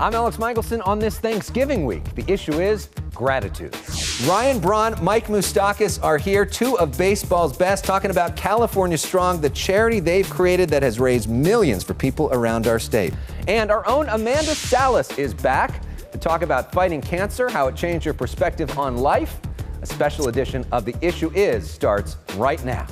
I'm Alex Michaelson. On this Thanksgiving week, the issue is gratitude. Ryan Braun, Mike Moustakas are here, two of baseball's best, talking about California Strong, the charity they've created that has raised millions for people around our state. And our own Amanda Salas is back to talk about fighting cancer, how it changed your perspective on life. A special edition of The Issue Is starts right now.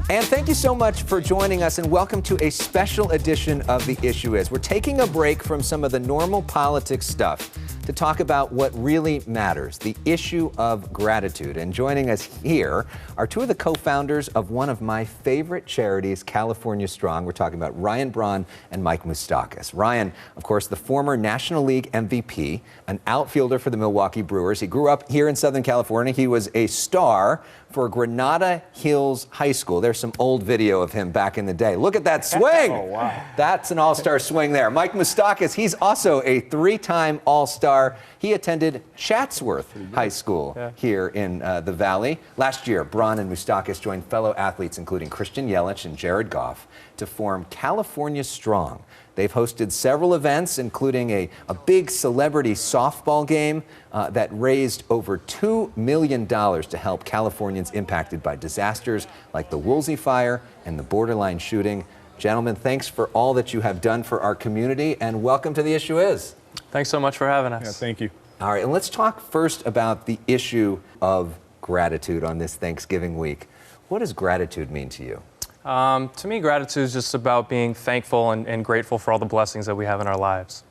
And thank you so much for joining us, and welcome to a special edition of The Issue Is. We're taking a break from some of the normal politics stuff to talk about what really matters, the issue of gratitude. And joining us here are two of the co-founders of one of my favorite charities, California Strong. We're talking about Ryan Braun and Mike Moustakas. Ryan, of course, the former National League MVP, an outfielder for the Milwaukee Brewers. He grew up here in Southern California. He was a star for Granada Hills High School. There's some old video of him back in the day. Look at that swing. Oh, wow. That's an all-star swing there. Mike Moustakas, he's also a three-time all-star. He attended Chatsworth High School here in the Valley. Last year, Braun and Moustakas joined fellow athletes, including Christian Yelich and Jared Goff, to form California Strong. They've hosted several events, including a big celebrity softball game that raised over $2 million to help Californians impacted by disasters like the Woolsey Fire and the borderline shooting. Gentlemen, thanks for all that you have done for our community, and welcome to The Issue Is. Thanks so much for having us. Yeah, thank you. All right, and let's talk first about the issue of gratitude on this Thanksgiving week. What does gratitude mean to you? To me, gratitude is just about being thankful and grateful for all the blessings that we have in our lives.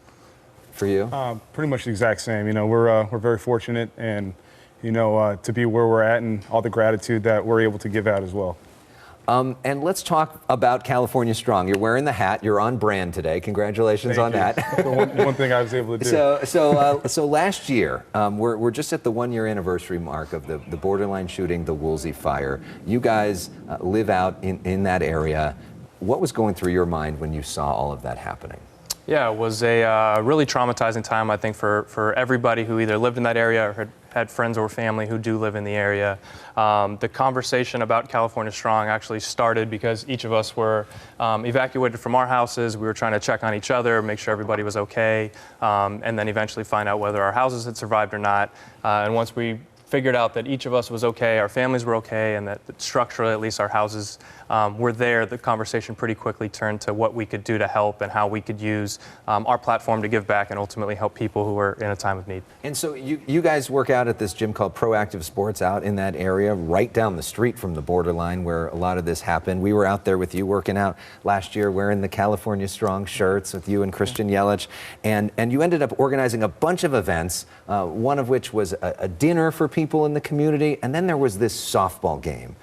For you? Pretty much the exact same. You know, we're very fortunate, and to be where we're at, and all the gratitude that we're able to give out as well. And let's talk about California Strong. You're wearing the hat. You're on brand today. Congratulations on that. one thing I was able to do. So last year, we're just at the one-year anniversary mark of the borderline shooting, the Woolsey Fire. You guys live out in that area. What was going through your mind when you saw all of that happening? Yeah, it was a really traumatizing time, I think, for everybody who either lived in that area or had friends or family who do live in the area. The conversation about California Strong actually started because each of us were evacuated from our houses. We were trying to check on each other, make sure everybody was okay, and then eventually find out whether our houses had survived or not. And once we figured out that each of us was okay, our families were okay, and that structurally, at least our houses were there, the conversation pretty quickly turned to what we could do to help and how we could use our platform to give back and ultimately help people who are in a time of need. And so you guys work out at this gym called Proactive Sports out in that area, right down the street from the borderline where a lot of this happened. We were out there with you working out last year wearing the California Strong shirts with you and Christian Yelich. And you ended up organizing a bunch of events, one of which was a dinner for people in the community. And then there was this softball game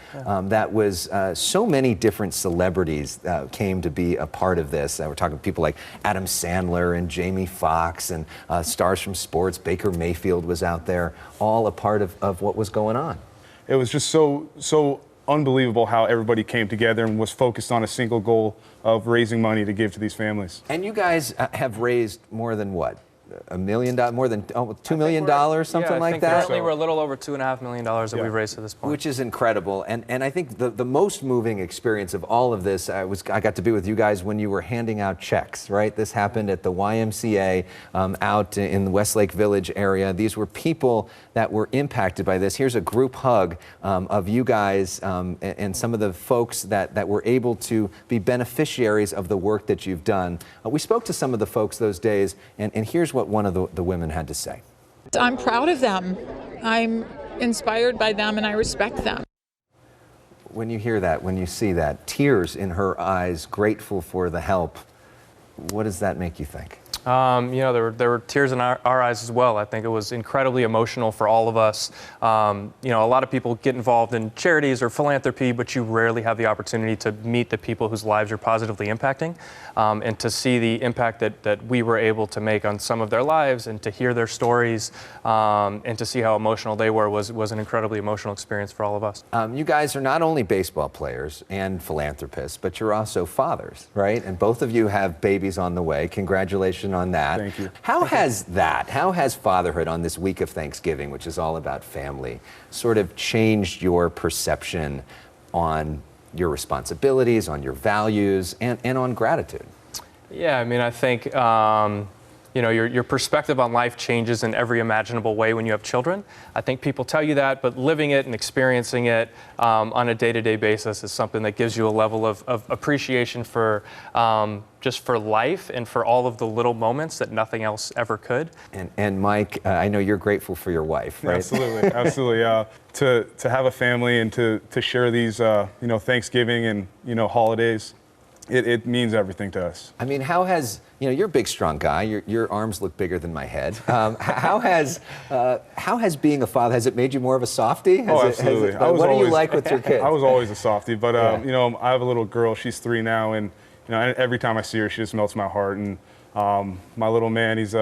that was so many different celebrities came to be a part of this. We're talking people like Adam Sandler and Jamie Foxx and stars from sports. Baker Mayfield was out there, all a part of what was going on. It was just so unbelievable how everybody came together and was focused on a single goal of raising money to give to these families. And you guys have raised more than what? $1 million, more than $2 million, something like that? Currently we're a little over $2.5 million that we've raised to this point. Which is incredible. And I think the most moving experience of all of this, I got to be with you guys when you were handing out checks, right? This happened at the YMCA out in the Westlake Village area. These were people that were impacted by this. Here's a group hug of you guys and some of the folks that were able to be beneficiaries of the work that you've done. We spoke to some of the folks those days, and here's what one of the women had to say. I'm proud of them. I'm inspired by them, and I respect them. When you hear that, when you see that, tears in her eyes, grateful for the help, what does that make you think? There were tears in our eyes as well. I think it was incredibly emotional for all of us. A lot of people get involved in charities or philanthropy, but you rarely have the opportunity to meet the people whose lives you're positively impacting, and to see the impact that we were able to make on some of their lives, and to hear their stories, and to see how emotional they were was an incredibly emotional experience for all of us. You guys are not only baseball players and philanthropists, but you're also fathers, right? And both of you have babies on the way. Congratulations on that. Thank you. How has fatherhood on this week of Thanksgiving, which is all about family, sort of changed your perception on your responsibilities, on your values, and on gratitude. Yeah, I mean, I think, your perspective on life changes in every imaginable way when you have children. I think people tell you that, but living it and experiencing it on a day-to-day basis is something that gives you a level of appreciation for just for life and for all of the little moments that nothing else ever could. And Mike, I know you're grateful for your wife, right? Absolutely, absolutely. To have a family and to share these, Thanksgiving and, holidays, it means everything to us. I mean, how has, you're a big, strong guy. Your arms look bigger than my head. How has being a father, has it made you more of a softie? Absolutely. What do you like with your kids? I was always a softie, but, I have a little girl. She's 3 now, and, every time I see her, she just melts my heart. And my little man, he's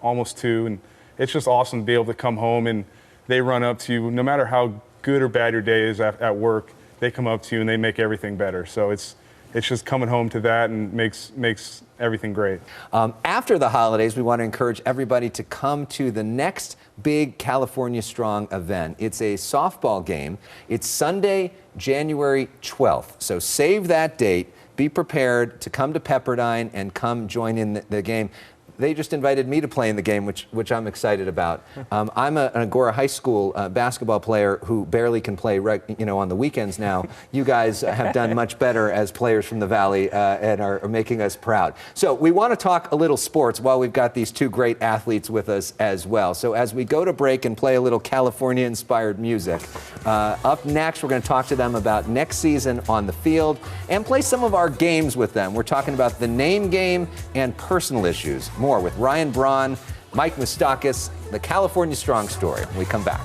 almost 2, and it's just awesome to be able to come home and they run up to you. No matter how good or bad your day is at work, they come up to you and they make everything better. So it's just coming home to that and makes everything great. After the holidays, we want to encourage everybody to come to the next big California Strong event. It's a softball game. It's Sunday, January 12th. So save that date. Be prepared to come to Pepperdine and come join in the game. They just invited me to play in the game, which I'm excited about. I'm an Agora High School basketball player who barely can play on the weekends now. You guys have done much better as players from the Valley and are making us proud. So we want to talk a little sports while we've got these 2 great athletes with us as well. So as we go to break and play a little California-inspired music, up next we're going to talk to them about next season on the field and play some of our games with them. We're talking about the name game and personal issues. More with Ryan Braun, Mike Moustakas, the California Strong Story when we come back.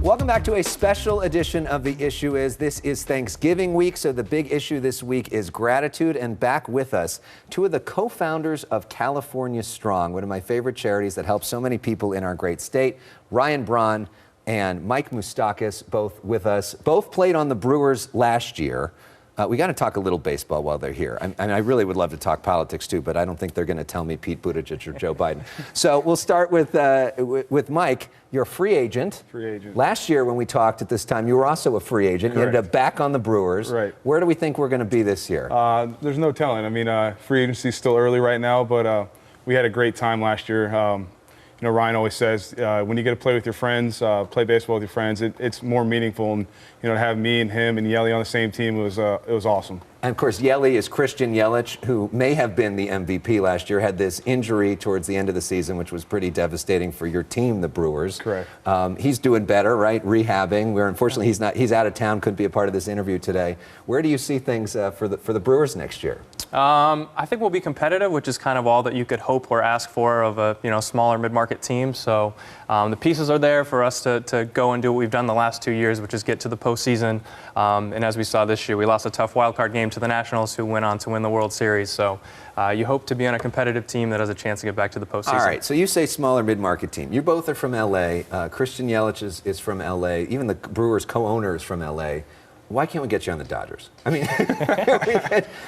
Welcome back to a special edition of The Issue Is. This is Thanksgiving week, so the big issue this week is gratitude. And back with us, 2 of the co-founders of California Strong, one of my favorite charities that helps so many people in our great state, Ryan Braun and Mike Moustakas, both with us. Both played on the Brewers last year. We got to talk a little baseball while they're here. And I really would love to talk politics too, but I don't think they're going to tell me Pete Buttigieg or Joe Biden. So we'll start with Mike. You're a free agent. Free agent. Last year when we talked at this time, you were also a free agent. Correct. You ended up back on the Brewers. Right. Where do we think we're going to be this year? There's no telling. I mean, free agency is still early right now, but we had a great time last year. Ryan always says, when you get to play with your friends, play baseball with your friends, it's more meaningful. And, to have me and him and Yelich on the same team, it was awesome. And of course, Yelich is Christian Yelich, who may have been the MVP last year, had this injury towards the end of the season, which was pretty devastating for your team, the Brewers. Correct. He's doing better, right? Rehabbing. Where unfortunately he's out of town, couldn't be a part of this interview today. Where do you see things for the Brewers next year? I think we'll be competitive, which is kind of all that you could hope or ask for of a smaller mid-market team. So the pieces are there for us to go and do what we've done the last 2 years, which is get to the postseason. And as we saw this year, we lost a tough wild card game to the Nationals, who went on to win the World Series. So you hope to be on a competitive team that has a chance to get back to the postseason. All right, so you say smaller mid-market team. You both are from L.A. Christian Yelich is from L.A. Even the Brewers co-owner is from L.A. Why can't we get you on the Dodgers? I mean,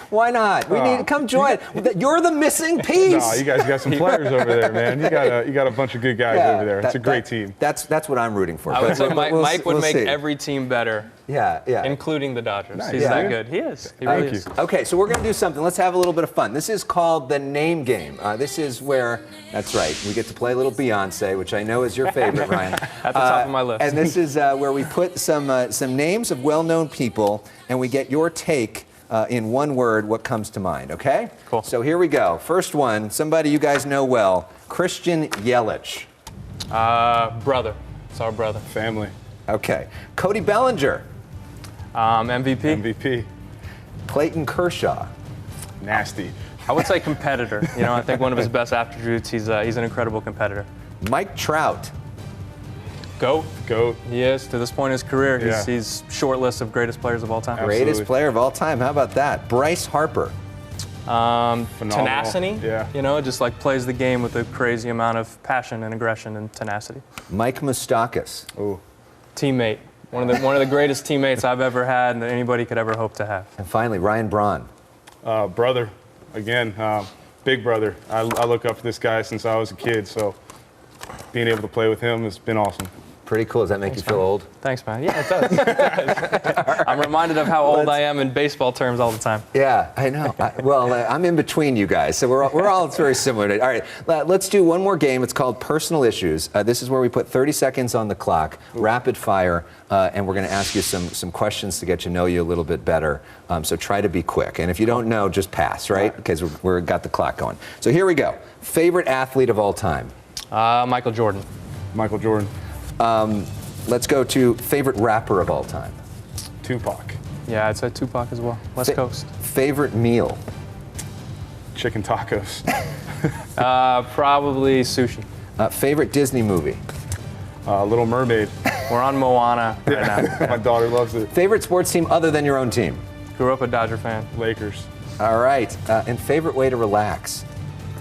why not? We need to come join. You're the missing piece. No, you guys got some players over there, man. You got a bunch of good guys over there. It's a great team. That's what I'm rooting for. I would say Mike would make see. every team better. Yeah. Including the Dodgers. Nice. He's that good. He is. He really is. Okay, so we're going to do something. Let's have a little bit of fun. This is called the name game. This is where, that's right, we get to play a little Beyonce, which I know is your favorite, Ryan. At the top of my list. And this is where we put some names of well-known people, and we get your take in one word what comes to mind, okay? Cool. So here we go. First one, somebody you guys know well, Christian Yelich. Brother. It's our brother. Family. Okay. Cody Bellinger. MVP. MVP. Clayton Kershaw. Nasty. I would say competitor. I think one of his best attributes, he's an incredible competitor. Mike Trout. Goat. Goat. He is. To this point in his career, Yeah. he's short list of greatest players of all time. Absolutely. Greatest player of all time. How about that? Bryce Harper. Tenacity. Yeah. Just like plays the game with a crazy amount of passion and aggression and tenacity. Mike Moustakas. Oh. Teammate. One of the greatest teammates I've ever had and that anybody could ever hope to have. And finally, Ryan Braun. Brother. Again, big brother. I look up to this guy since I was a kid, so being able to play with him has been awesome. Pretty cool. Does that make you feel old? Thanks, man. Yeah, it does. It does. I'm reminded of how old I am in baseball terms all the time. Yeah, I know. I'm in between you guys, so we're all very similar. All right, let's do one more game. It's called Personal Issues. This is where we put 30 seconds on the clock, rapid fire, and we're going to ask you some questions to get to know you a little bit better. So try to be quick. And if you don't know, just pass, right? Because we've got the clock going. So here we go. Favorite athlete of all time? Michael Jordan. Michael Jordan. Let's go to favorite rapper of all time. Tupac. Yeah, I'd say Tupac as well. West Coast. Favorite meal? Chicken tacos. Probably sushi. Favorite Disney movie? Little Mermaid. We're on Moana right now. My daughter loves it. Favorite sports team other than your own team? Grew up a Dodger fan. Lakers. All right. And favorite way to relax?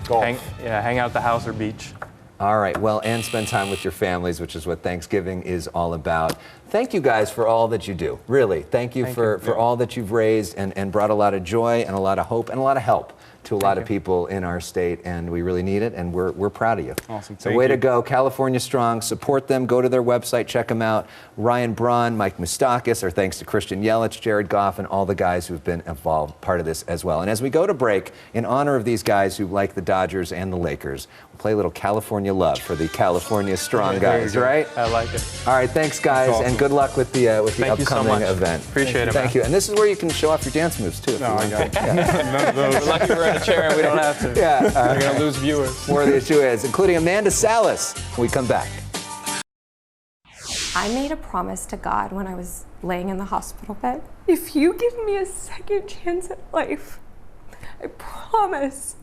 Golf. Hang out at the house or beach. All right, well, and spend time with your families, which is what Thanksgiving is all about. Thank you guys for all that you do, really. Thank you for all that you've raised and brought a lot of joy and a lot of hope and a lot of help to a lot of people in our state, and we really need it, and we're proud of you. Awesome. So way to go, California Strong. Support them. Go to their website. Check them out. Ryan Braun, Mike Moustakas, our thanks to Christian Yelich, Jared Goff, and all the guys who've been involved, part of this as well. And as we go to break, in honor of these guys who like the Dodgers and the Lakers, we'll play a little California love for the California Strong guys, right? I like it. All right, thanks, guys, and good luck with the upcoming event. Appreciate it, Thank you. And this is where you can show off your dance moves, too. No, I got it. None of those. We're lucky we're in a chair and we don't have to. Yeah. We're going to lose viewers. More of the issue is, including Amanda Salas, when we come back. I made a promise to God when I was laying in the hospital bed. If you give me a second chance at life, I promise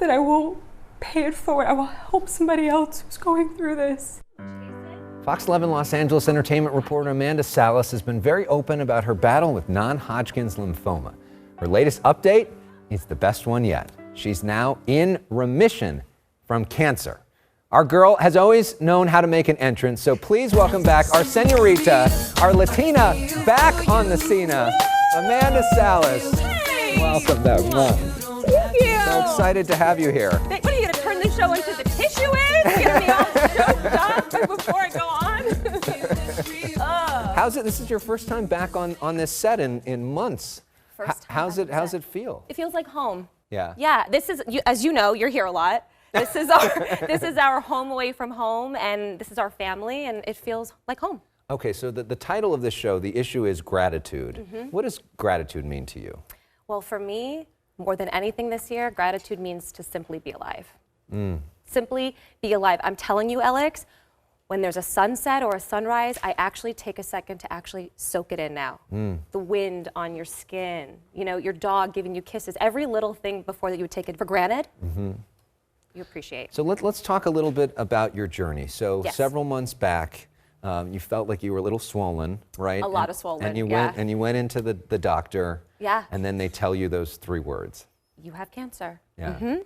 that I won't pay it forward. I will help somebody else who's going through this. Fox 11 Los Angeles entertainment reporter Amanda Salas has been very open about her battle with non-Hodgkin's lymphoma. Her latest update is the best one yet. She's now in remission from cancer. Our girl has always known how to make an entrance, so please welcome back our senorita, our Latina back on the scene, Amanda Salas. Welcome back. Thank you. So excited to have you here. What are you going to turn this show into the tissue is? Get me all choked up before I go on? How's it? This is your first time back on this set in months. How's it feel? It feels like home. Yeah. Yeah, this is, as you know, you're here a lot. This is our home away from home, and this is our family, and it feels like home. Okay, so the title of this show, the issue is gratitude. Mm-hmm. What does gratitude mean to you? Well, for me, more than anything this year, gratitude means to simply be alive. Simply be alive. I'm telling you, Elex, when there's a sunset or a sunrise, I actually take a second to actually soak it in now. The wind on your skin, your dog giving you kisses, every little thing before that you would take it for granted, you appreciate. So let's talk a little bit about your journey. So several months back, you felt like you were a little swollen, right? A lot of swollen, and you went into the doctor. Yeah. And then they tell you those 3 words. You have cancer. Yeah.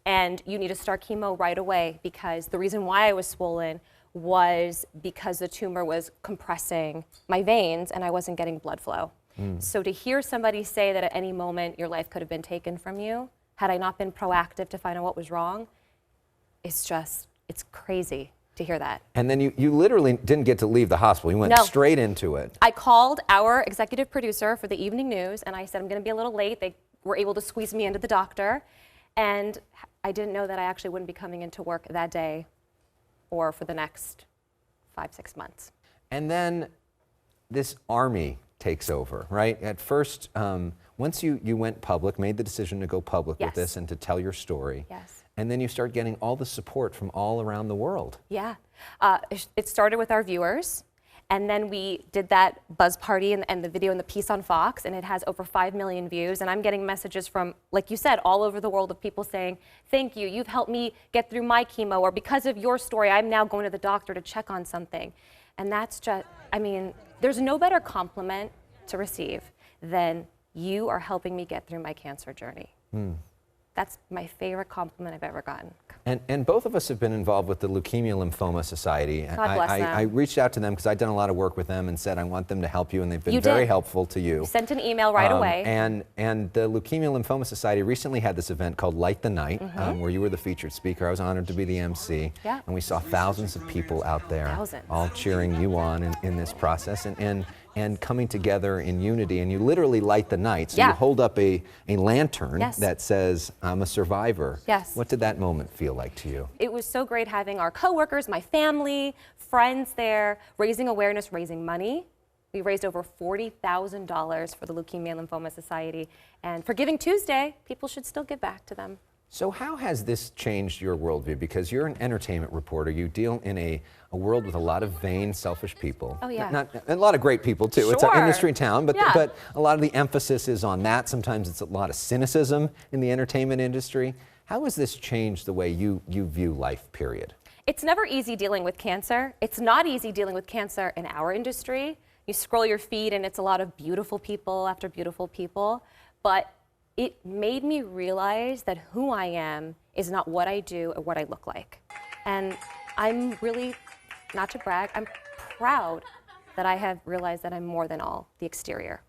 And you need to start chemo right away, because the reason why I was swollen was because the tumor was compressing my veins and I wasn't getting blood flow. So to hear somebody say that at any moment your life could have been taken from you, had I not been proactive to find out what was wrong, it's crazy to hear that. And then you literally didn't get to leave the hospital. You went straight into it. I called our executive producer for the evening news and I said, I'm gonna be a little late. They were able to squeeze me into the doctor. And I didn't know that I actually wouldn't be coming into work that day or for the next 5-6 months. And then this army takes over, right? At first, once you went public, made the decision to go public with this and to tell your story. Yes. And then you start getting all the support from all around the world. Yeah. It started with our viewers. And then we did that buzz party and the video and the piece on Fox, and it has over 5 million views. And I'm getting messages from, like you said, all over the world of people saying, thank you, you've helped me get through my chemo, or because of your story, I'm now going to the doctor to check on something. And that's just, there's no better compliment to receive than you are helping me get through my cancer journey. That's my favorite compliment I've ever gotten. And both of us have been involved with the Leukemia Lymphoma Society. God bless them. I reached out to them because I'd done a lot of work with them and said I want them to help you, and they've been very helpful to you. You sent an email right away. And the Leukemia Lymphoma Society recently had this event called Light the Night, where you were the featured speaker. I was honored to be the MC. Yeah. And we saw thousands of people out there, Thousands. all cheering you on in this process and coming together in unity. And you literally light the night. So you hold up a lantern that says, I'm a survivor. Yes. What did that moment feel like to you? It was so great having our coworkers, my family, friends there, raising awareness, raising money. We raised over $40,000 for the Leukemia Lymphoma Society. And for Giving Tuesday, people should still give back to them. So how has this changed your worldview? Because you're an entertainment reporter. You deal in a world with a lot of vain, selfish people. Oh, yeah. And a lot of great people, too. Sure. It's an industry town, but a lot of the emphasis is on that. Sometimes it's a lot of cynicism in the entertainment industry. How has this changed the way you view life, period? It's never easy dealing with cancer. It's not easy dealing with cancer in our industry. You scroll your feed and it's a lot of beautiful people after beautiful people. But it made me realize that who I am is not what I do or what I look like. And I'm really, not to brag, I'm proud that I have realized that I'm more than all the exterior.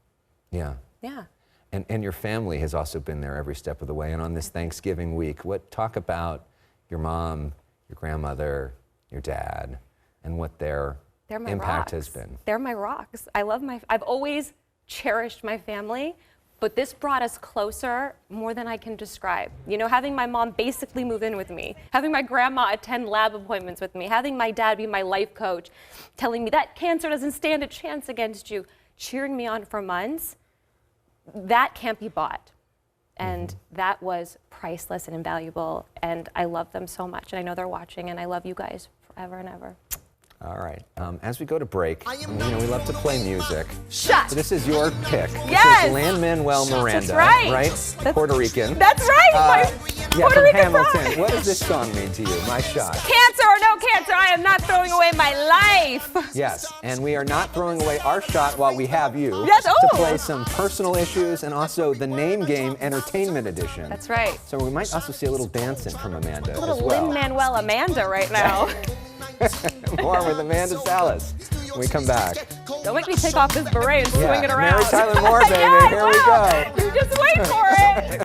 Yeah. Yeah. And your family has also been there every step of the way. And on this Thanksgiving week, talk about your mom, your grandmother, your dad, and what their impact has been. They're my rocks. I've always cherished my family, but this brought us closer more than I can describe. You know, having my mom basically move in with me, having my grandma attend lab appointments with me, having my dad be my life coach, telling me that cancer doesn't stand a chance against you, cheering me on for months, that can't be bought. And that was priceless and invaluable, and I love them so much, and I know they're watching, and I love you guys forever and ever. All right. As we go to break, we love to play music. Shut! So this is your pick. Yes! This is Lin-Manuel Miranda. That's right. Right? Puerto Rican. That's right! Puerto from Rican Hamilton. pride. What does this song mean to you? My Shot. Cancer or no cancer, I am not throwing away my life. Yes, and we are not throwing away our shot while we have you Yes, to play some personal issues and also the Name Game Entertainment Edition. That's right. So we might also see a little dancing from Amanda A little as well. Lin-Manuel Amanda right now. More with Amanda Salas when we come back. Don't make me take off this beret and swing it around. Mary Tyler Moore, baby. Yeah, Here we go. You just wait for it.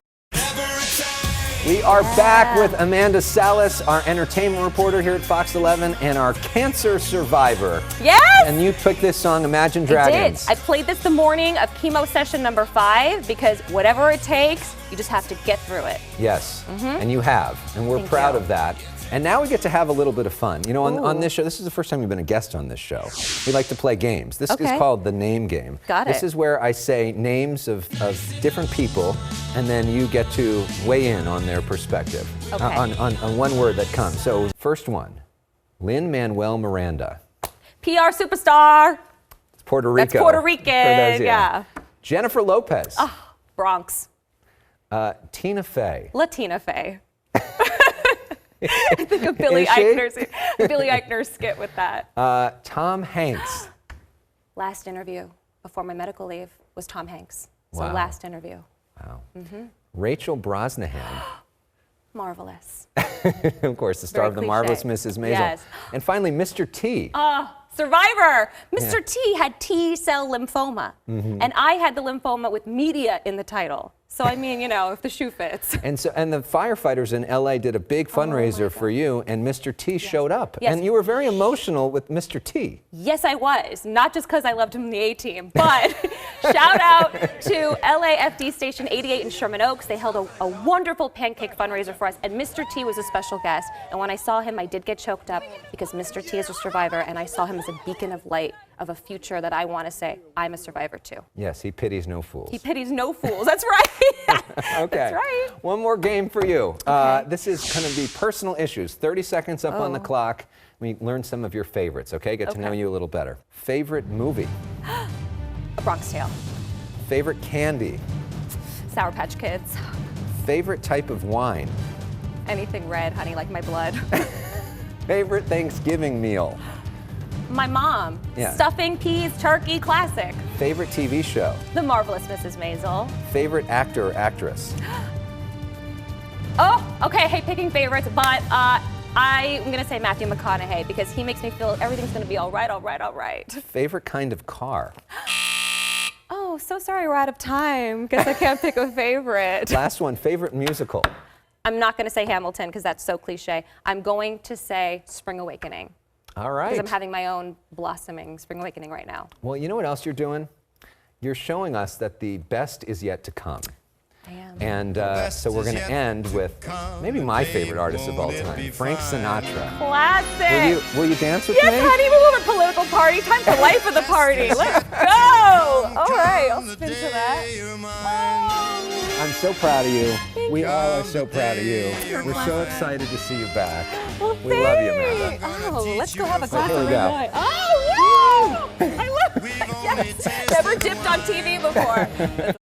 We are back with Amanda Salas, our entertainment reporter here at Fox 11, and our cancer survivor. Yes! And you picked this song, Imagine Dragons. I did. I played this the morning of chemo session number 5 because whatever it takes, you just have to get through it. Yes, and you have, and we're proud of that. And now we get to have a little bit of fun. You know, on this show, this is the first time you've been a guest on this show. We like to play games. This is called the Name Game. Got it. This is where I say names of different people, and then you get to weigh in on their perspective, on one word that comes. So first one, Lin-Manuel Miranda. PR superstar. It's Puerto Rico. That's Puerto Rican, yeah. Jennifer Lopez. Oh, Bronx. Tina Fey. Latina Fey. I think of Billy Eichner's skit with that. Tom Hanks. Last interview before my medical leave was Tom Hanks. So Wow. last interview. Wow. Rachel Brosnahan. Marvelous. Of course, the star Very of The cliche. Marvelous Mrs. Maisel. Yes. And finally, Mr. T. Survivor. Mr. T had T-cell lymphoma. And I had the lymphoma with media in the title. So I mean, you know, if the shoe fits. And the firefighters in LA did a big fundraiser for you, and Mr. T showed up. Yes. And you were very emotional with Mr. T. Yes, I was. Not just because I loved him in the A-Team, but shout out to LAFD Station 88 in Sherman Oaks. They held a wonderful pancake fundraiser for us, and Mr. T was a special guest. And when I saw him, I did get choked up because Mr. T is a survivor, and I saw him as a beacon of light of a future that I want to say I'm a survivor too. Yes, he pities no fools. He pities no fools. That's right. Okay. That's right. One more game for you. This is going to be personal issues. 30 seconds up on the clock. We learn some of your favorites, okay? Get to know you a little better. Favorite movie? A Bronx Tale. Favorite candy? Sour Patch Kids. Favorite type of wine? Anything red, honey, like my blood. Favorite Thanksgiving meal? My mom. Yeah. Stuffing, peas, turkey, classic. Favorite TV show? The Marvelous Mrs. Maisel. Favorite actor or actress? Oh, okay, I hate picking favorites, but I'm going to say Matthew McConaughey because he makes me feel everything's going to be all right, all right, all right. Favorite kind of car? Oh, so sorry we're out of time because I can't pick a favorite. Last one, favorite musical? I'm not going to say Hamilton because that's so cliche. I'm going to say Spring Awakening. All right. Because I'm having my own blossoming Spring Awakening right now. Well, you know what else you're doing? You're showing us that the best is yet to come. I am. And so we're going to end with maybe my favorite artist of all time, Frank Sinatra. Classic. Will you dance with Yes, me? honey, we'll have a political party. Time for life of the party. Let's go. All right, I'll spin to that. Oh. I'm so proud of you. We you. all are so proud of you. You're We're so excited to see you back. Well, We love you, Amanda. Oh, let's go have a glass here of we go. wine. Oh, wow! I love it. Yes. Never dipped on TV before.